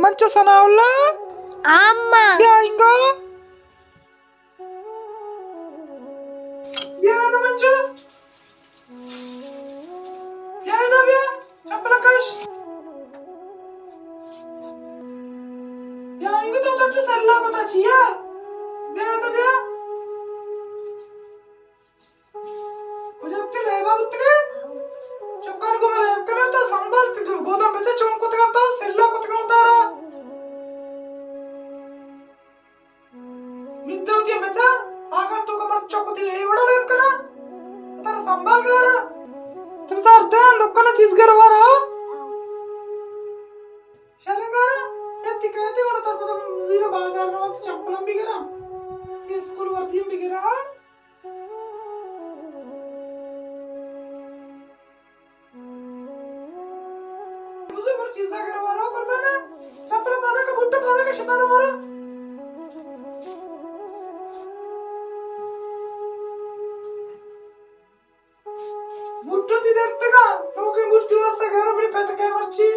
మంచు సనావుల్లా అమ్మా బ్యా ఇంగో బ్యా నా మంచు బ్యా నా బ్యా చంపలకాష్ బ్యా ఇంగో తో తట్టు సెల్లా కొతా చియా బ్యా నా బ్యా मुझे ले बाबू तेरे चुक्कर को मैं करे तो संभाल गोदाम बचे चौंक को तक सेल्ला को तक उतारा मित्रों के बचा आकर तो कमर चौक दी है बड़ा लेम करा तारा संभाल कर तुम सर दे लोग ना चीज करवा रहा शलेंगा ये तिकते कोण तर पदम जीरो बाजार में चप्पल भी करा ये स्कूल वर्दी भी करा चीज़ा करवा रहा हूँ कुर्बाना चप्पल पादा का भुट्टा पादा का शिपा दो मारा भुट्टा ती देखते का तो कि भुट्टी वास्ता घर अपनी पैदा क्या मर्ची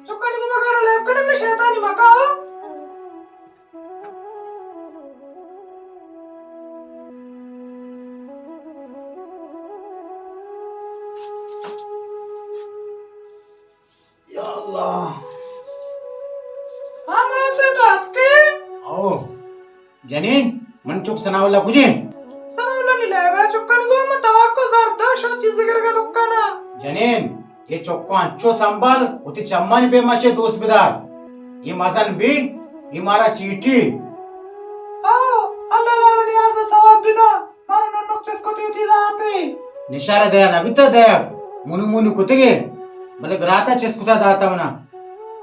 चुक्का नहीं मकारा लैब करने में शैतानी मका जनीन मनचुक सनावला कुजे सनावला नहीं लाया चुक्कन को मैं तवार को ज़रदा शो चीज़ करके दुक्का ना जनीन ये चौका अच्छो संभाल उती चम्मच पे मचे दोस्त बिदार ये मसन भी ये मारा चीटी आओ अल्लाह लाला ने आज़ा सवाब बिदा मारा नन्नोक चेस को ती दाते निशारे दया ना बिता दया मुनु मुनु कुतेगे भले बराता चेस कुता दाता मना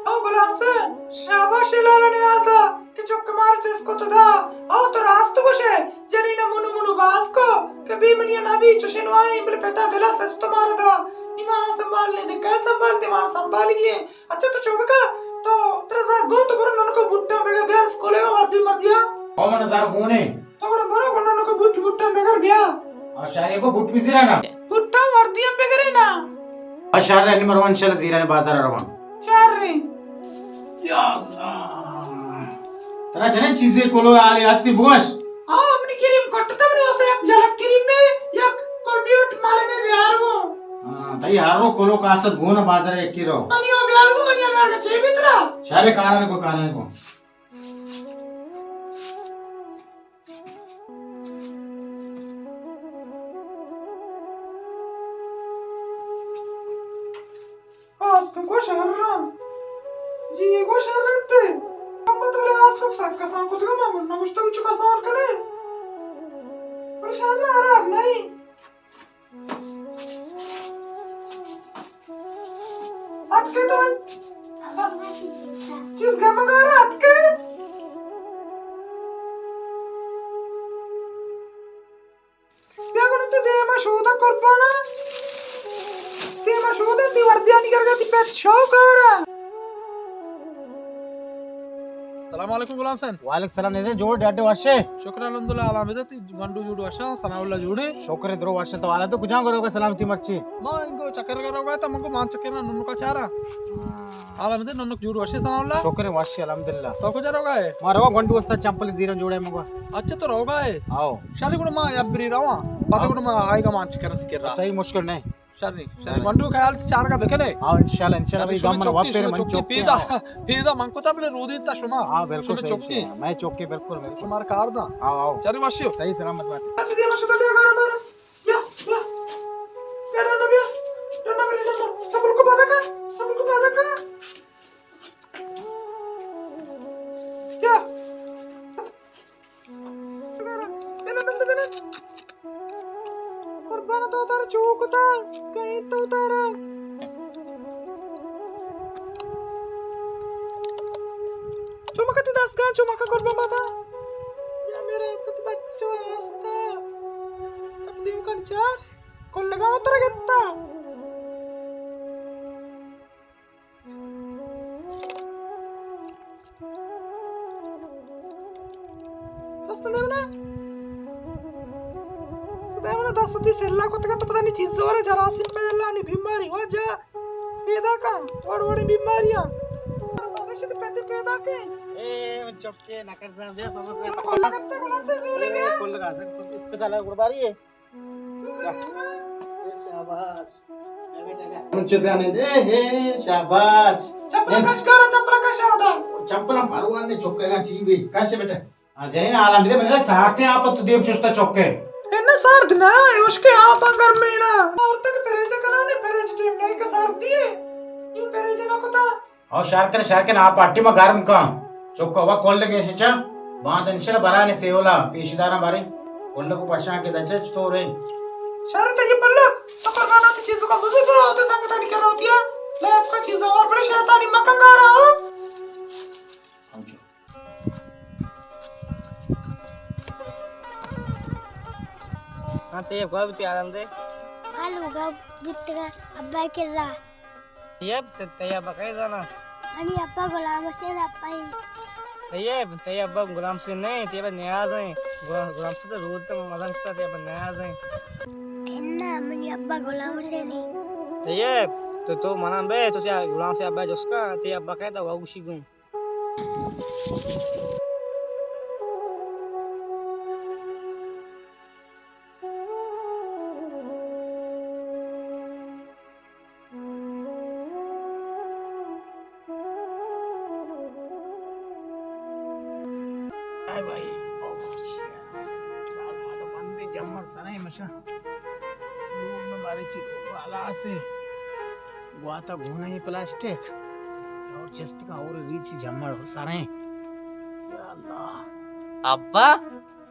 आओ गुलाम से शाबाश लाला ने आज़ा कि चुक्क मार चेस को तो दा आओ तो रास्त को शे जनीना मुनु मुनु बास को कि बीमनिया नबी चुशिनवाई बले पता दिला सेस तो मार दा निमाना संभालने दे कैसे संभालते मार संभालिए अच्छा तो चोबका तो तेरे साथ गो तो बरो ननको बुट्टा बेगा ब्याह स्कूले का मर दिया ओ मन जार गोने तो बरो ननको बुट्टा बेगा ब्याह और शारे को बुट पिसरा ना बुट्टा मर दिया बेगरे ना और शारे नि मरवान शल जीरा ने बाजार रवा चार रे या अल्लाह तेरा जने चीजें कोलो आले आस्ती बोश आ अपनी क्रीम कटता बने उसे एक झलक क्रीम में एक कोलबियट माले में बिहार को हां तई हारो कोलो कासत गोना बाजार एक किरो मनिया बिहार को का छे मित्रा शारे कारण को आज तुमको शहर जी को शहर रहते हम मतलब आज तक सक्का सांग को तो मैं ना कुछ तो चुका साल करे पर शहर आ रहा नहीं आज के तो किस game में आ रहा आज के क्या करूँ तो दे मैं शोधा कर पाना दे मैं शोधा ती वर्दियाँ नहीं कर गया ती पेट शो कर अस्सलामुअलैकुम गुलाम सन वालेकुम सलाम ने जोड़ डाटे वाशे शुक्र अल्हम्दुलिल्लाह अलामत ती गंडू जुडू वाशा सनाउल्ला जुडे शोकरे द्रो वाशे तो वाला तो कुछ करोगे सलामती मर्ची मा इंको चक्कर करोगा तो मंको मान चक्कर ना नन्नु का चारा अलामत नन्नु जुडू वाशे सनाउल्ला शोकरे वाशे अल्हम्दुलिल्लाह तो को जरोगा है मारो गंडू वस्ता चंपल जीरो जोड़े मगो अच्छा तो रोगा है आओ शाली को मा यब्री रवा पता को मा आएगा मान चक्कर तिकर सही मुश्किल नहीं शाली गंडू ख्याल चार का देखे ले हां इंशाल्लाह भी गमन वापस मन चौकी पीदा मंको तबले रोदी ता शुमा हां बिल्कुल चौकी मैं चौकी बिल्कुल शुमार कार दा आओ चल वाशियो सही सलामत बात अच्छा दिया मशहूर दिया कर हमारा या डरना सबको पता का क्या बिना कुर्बान तो उतार चूकता कहीं तो उतारा चुमका ती दास का चुमका कुर्बान बाता या मेरा कुछ बच्चा आस्ता अब देव कंचा कौन लगा उतर गया दासती सेल्ला को तो पता नहीं चीज वाले जरासीम पहला नहीं बीमारी हो जा पैदा का बड़ी बीमारियां मनुष्य तो पैदा के ए चौके नकर सा बे बाबा कोल्ला कत्ते कोल्ला से सूली में खोल लगा से अस्पताल है गुड़बारी है शाबाश मुझे ध्यान दे हे शाबाश चपला कशकारा चपला कशावदा चंपला भगवान ने चौकेगा ची भी कैसे बेटा जैन आलम दे मैंने सारते आप तो देव सुस्ता चौके इन्ना सार्द ना उसके आप अगर में ना और तक परेज कराने परेज टीम नहीं का सार्द दिए यूं परेज ना कोता और शारकन आप अट्टी में गरम का चौको वा कोल लगे शिचा बांध इंशल बराने सेवला पीशदारा बारे कोल को पछा के दचे तो रे शरत ये पल्ला तो करना तो चीजों का बुजुर्ग रहा होता संगता नहीं कर रहा होती है ले आपका चीज और बड़े शैतानी मक्का खा रहा हो हाँ तो ये कब ते आराम दे Halo, gab bittega abbay kirra. ये तैया बकाई जाना Ani appa gulam se appai. ये तैया अब गुलाम से नहीं ते न्याज है गुलाम से तो रोज तो मदन करता ते न्याज है Enna mani abba gulam se ni. ये तो मना बे तो क्या गुलाम से अब्बा जसका ते अब्बा कहता वाऊ खुशी गूं भाई साल माता बंदे जम्मर सनाई मशा लोग में मारे चिको वाला से गुआता घूना ही प्लास्टिक और चेस्ट का और रीच जम्मर सनाई या अल्लाह अब्बा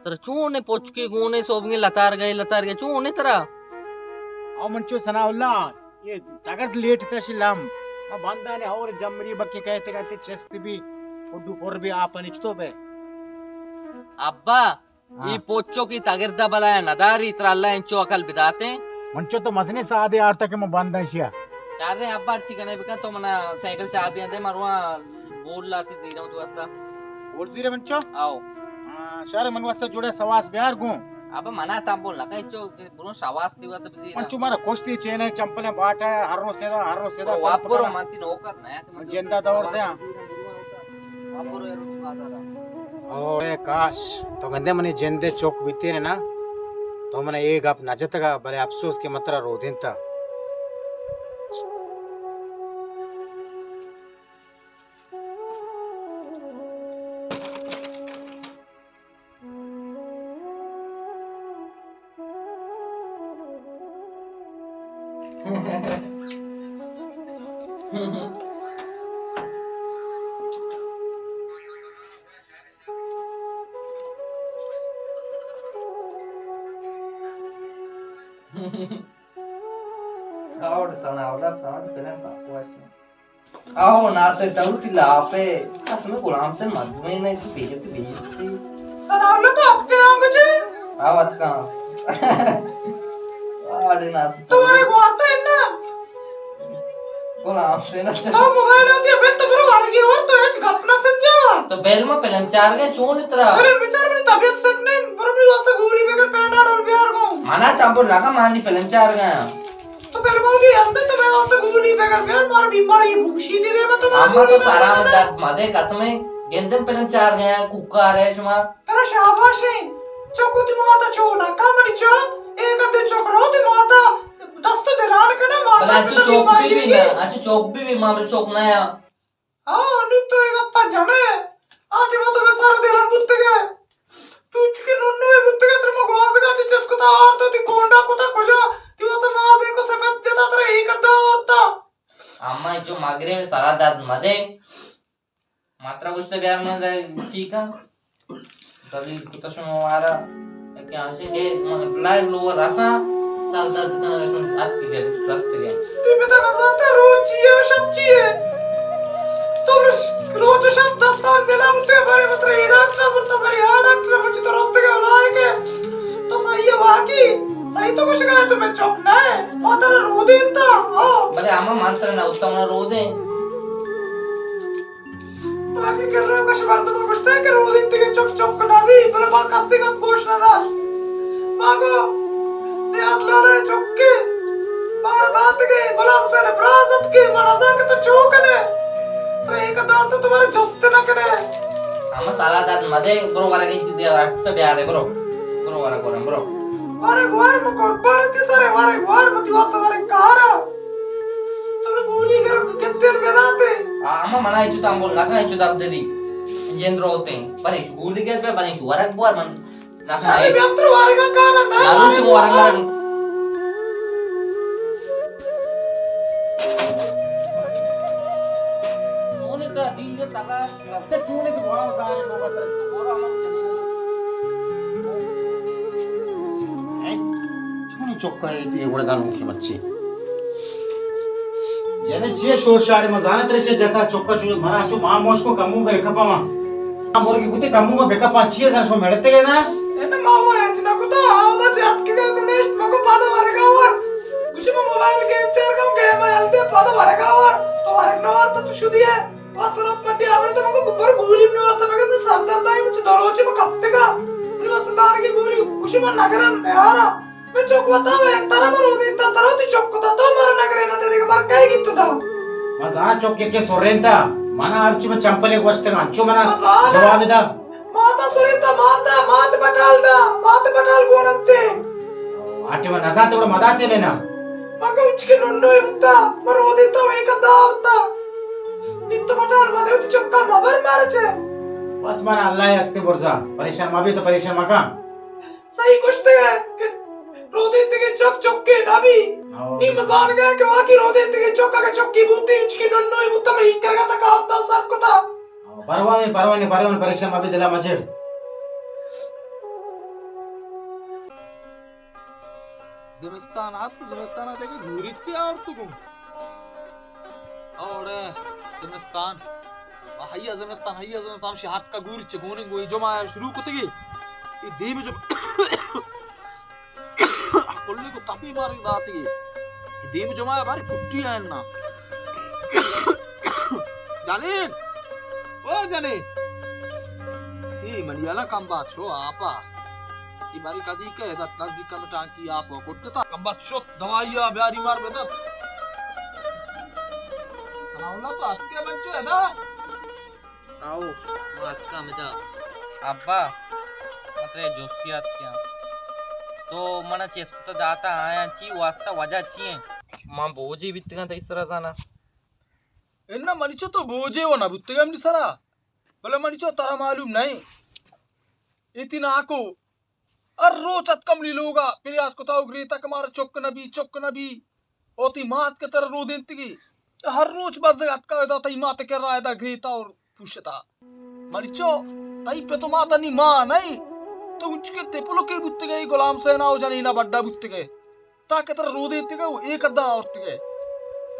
तर चूने पोच के गुने सोबंगे लतार गए चूने तरा और मंचो सनाउल्ला ये तगत लेट तशिलम ना बंदा ने और जमरी बक्के कहते चेस्ट भी उड्डू पर भी आपन इचतो बे अब्बा ये पोचो की तगिरदा बलाया नदारी त्रल्ला इंचो अकल बिदाते मंचो तो मसने सादे आर तक में बंदा शिया यार रे अब्बा चिकने बिका तो मना साइकिल चाबी अंदे मरवा बोल लाती दे रहा तू असला बोल जीरे मंचो आओ शारे मन वास्ते जुड़े सवास बिहार गु अब मना ताम बोल लगा इंचो बुनो शावास दिवस बिजी मंचो मारा कोष्टी चेने चंपले बाटा हर रोज सेदा वापरो मानती नो करना है जिंदा दौड़ते हैं वापरो यार उसका आधा ओए काश तो गंदे मने जिंदे चौक बीते ने ना तो मने एक आप नजत का बड़े अफसोस के मतरा रो दिन था Ahora sana awlab sana pela sa question aho na se taru ti la pe asme gulam se mad mein na tu beje Sanaullah तो आपके आंगे छे awat ka aade na se तुम्हारे गुआता है ना gulam se na तो मोबाइल होती है फिर तो मेरे वाले की और तो एच घटना समझा तो बेल में पहले चार गए चून इतरा अरे बेचारे मेरी तबीयत सट नहीं बरोबर वास्ते गोली बेगर पैंडा डोल बिहार को मना ताम बोल लगा मानी पहले चार गए तो फिर मोगी अंदर तो मैं वास्ते गोली बेगर बिहार मार बीमारी भूखी नहीं रे मैं तो अम्मा तो सारा मत मदे कसमे गेंदम पहले चार गए कुक्का रे जुमा तेरा शाबाश है चोकू दिमाता छोना कामनी चो एक अदे चोकरो दिमाता दस्त दिलान करना माता बला चौक भी ना आज चौक भी मामले चौक नया हाँ नहीं तो एक अप्पा जाने आटे में तो मैं सारा दिलान बुत्ते गए तू चुके नन्नू में बुत्ते गए तेरे मगवान से काचे चस्को था और तो ती कोंडा को था कुछ ती वैसे नाज़ी को सफेद जता तेरे एक अद्दा होता अम्मा जो मागरे में सारा दाद मदे मात्रा कुछ तो बिहार में जाए चीका तभी कुछ शुमारा क्या से के लाइव लोअर रासा साल दाद इतना रेस्टोरेंट आती है रास्ते गए ती पे तो नजाते रोज चाहिए और शब चाहिए तो रोज शब दस्तान दिला मुझे बारे में तेरे डॉक्टर बोलता बारे हाँ डॉक्टर मुझे तो रास्ते के लाए के तो सही है वाकी सही तो कुछ कहा तुम्हें चुप ना है और तेरा रो देता हाँ भले अम्मा मानते ना उसका मना रो दे बाकी कर रहे हो कश बार तो मैं पूछता है कि रो देते के चुप चुप करना भी बोले माँ कासी का पूछना था माँगो नियाज लाले चुक्के भारत के गुलाम सर प्रासत के मराजा के तो चौकने तो एक दार तो तुम्हारे जस्ते ना कने sama salah dan made bro wara ni dia rakta biare bro wara koram bro अरे गुआर में कुर्बान थी सरे वारे गुआर में दिवस वारे कहारा तुम गोली कर कितने बेदाते ama mana itu tambol naka itu dab dedi jendro hote pare guli ke pe pare wara buar man naka अरे बेहतर वारे का कहना था lalu tu wara kan Nune ka dinge talas ते तूने तो बहुत सारे लोग बता ora man jani तूने चौका है ये बड़ा गानों की मच्छी जने जे शोर शारे मजाना तेरे से जता चौका चुने मरा चु मां मोश को कमू बेकपा मा मोर की गुते कमू में बेकपा छिए सा सो मेड़ते के ना एने मावा है जिना को तो आवदा जात के दे नेस्ट मको पादो वारे का वर कुछ में मोबाइल गेम चार कम गेम आलते पादो वारे का वर तो वारे नो वार तो शुदी है वासरत पट्टी आवरे तो मको गुबर गोली में वासा में के सरदार दाई में दरोचे में कपते का में वासा दान की गोली कुछ में नगरन यारा मैं चौक बताओ है तारा मरो दिन तारा ती चौक को तो मार नगरे ना ते देख मार काई गित्तु था मजा चौके के सोरेंता मना अर्चु में चंपले गोश्ते का अंचु मना मजाना। जवाब दा माता सुरेता माता मात बटाल गोनंते आटे में नजा तो मदाते लेना मग उचके नोंडो इत्ता मरो देता एक दावता नित्त बटाल मादे उत चक्का मबर मारचे बस मारा अल्लाह है हस्ते बोरजा परेशान मा भी तो परेशान मका सही कुछते है कि रो देते के चक के नाभी नी मजान गया कि वाकी रो देते के चक्का के चक्की बूती उचके नोंडो इत्ता में हिक करगा ता कावता सब को ता परवा परेशान मा भी दिला मजेर Zimistan देखे घूरीचे और तू गुम और Zimistan Zimistan शे हाथ का घूरीचे गोने गोई जो माया शुरू को तगी ये दे में जो कोल्ले को तापी मारी दाती ये दे में जो माया बारी फुट्टी है ना जाने ओ जाने ये मनियाला कम बात छो आपा ये बारी कदी के दा नजदीक में टांकी आप कोटता कंबत शोत दवाइया ब्यारी मार बेदा सनाउला तो आके बच्चो है ना आओ मास्का में दा अब्बा मतलब जोस्तियात क्या तो मना चेस्ट तो दाता आया ची वास्ता वजह ची है मां बोझी बितगा तो इस तरह जाना इन्ना मनिचो तो बोझे वो ना बुत्ते गम सरा बोले मनिचो तारा मालूम नहीं इतना आको और रोज अतकमली लोगा फिर आज को ताऊ ग्रेता कमार चौक नबी ओती मात के तरह रो देती की हर रोज बस अतका होता तई मात के रहा था ग्रेता और पूछता मनिचो तई पे तो माता नी मां नहीं तो उचके तेपलो के बुत्ते गई गुलाम सेना हो जानी ना बड्डा बुत्ते गए ताके तरह रो देती गए वो एक अद्दा और गए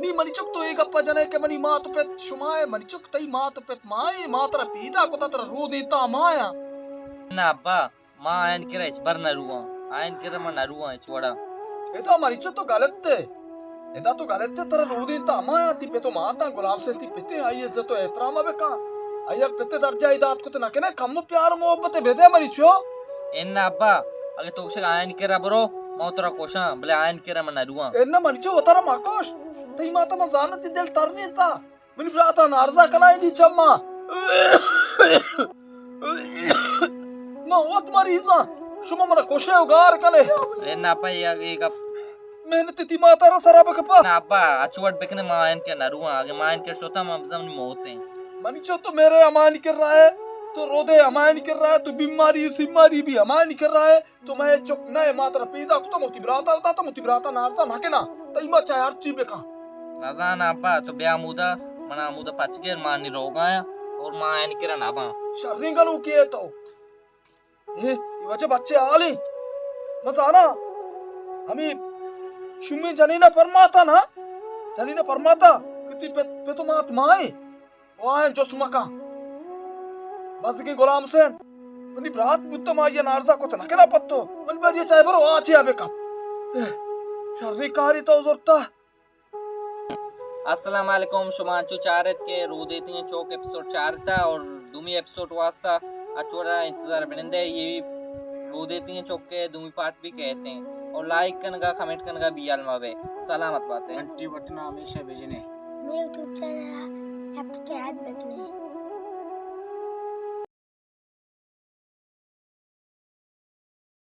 नी मनिचोक तो एक अप्पा जने के मनी मां तो पे शुमाए मनिचोक तई मां तो पे माए मां तरह पीदा को तरह रो देता माया ना अब्बा मां आयन करे इस बार नरुआ आयन करे मैं नरुआ है छोड़ा ये तो हमारी तो गलत है एदा तो गलत है तरह रो देता माया ती पे तो माता गुलाम से ती पेते आई इज्जत तो एहतराम अबे का आया पेते दर्जा इदात को तो ना के कम प्यार मोहब्बत भेदे हमारी छो एन्ना अब्बा अगे तो उसे आयन करे बरो मोतरा कोशा भले आयन करे मैं नरुआ एन्ना मनी छो वतारा माकोश तई माता मा जानत दिल तरने ता मनी ब्राता नारजा कनाई दी चम्मा ना वत मरीजा शुमा मना कोशे उगार कले एन्ना अब्बा एक मेहनत ती माता रा सराब कपा ना अब्बा अचवट बेकने मां आयन के नरुआ आगे मां आयन के सोता ममजम मोते मनीचो तो मेरे अमान कर रहा है तो रोदे अमान कर रहा है तो बीमारी भी अमान कर रहा है तो मैं चुक नए मात्र पीदा को तो मोती ब्राता नारसा ना के ना तई मा चाहे हर चीज बेका नजान अब्बा तो बे आमुदा मना आमुदा पचगे मानी रोगाया और मां आयन के ना बा शर्रिंगल के तो ये वजह बच्चे आली मजाना हमें शुमी जनीना परमाता किती पे तो मात माए वाह जो सुमका बस के गुलाम से मनी ब्रात बुत्त माया नारजा को तना केना पत्तो मन पर ये चाहे बरो आछे आबे का शर्री कारी तो जोरता अस्सलाम वालेकुम शुमांचू चारत के रो देती हैं चौक एपिसोड 4 था और दुमी एपिसोड वास्ता अचोरा इंतजार बनिंदे ये वो देती हैं चौके दूमी पार्ट भी कहते हैं और लाइक कनगा कमेंट कनगा भी आलमावे सलामत बातें घंटी बटना हमेशा भेजने मैं यूट्यूब चैनल आप के हाथ बेचने